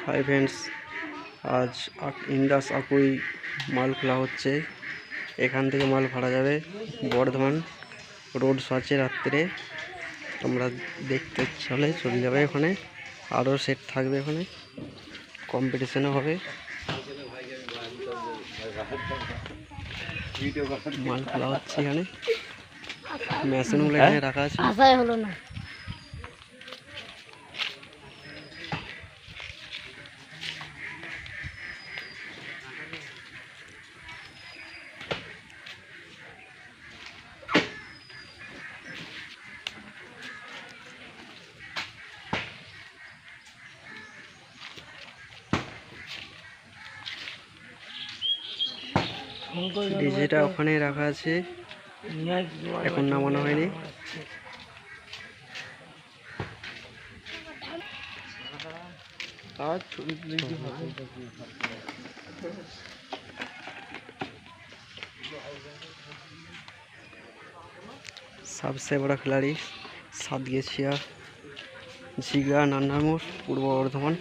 Hi friends, আজ ইন্দাস আকুই মাল খোলা হচ্ছে। এখান থেকে মাল ভাড়া যাবে বর্ধমান রোড শো আছে রাত্রে। তোমরা দেখতে চলে যাবে। ওখানে আরও সেট থাকবে, ওখানে কম্পিটিশনও হবে। মাল খোলা হচ্ছে, এখানে মেশিনগুলো এখানে রাখা আছে। হলো না। ডিজেটা ওখানে রাখা আছে, এখন নামানো হয়নি। सबसे बड़ा खिलाड़ी सादगेछिया झिगा नान्नामुर पूर्व बर्धमान।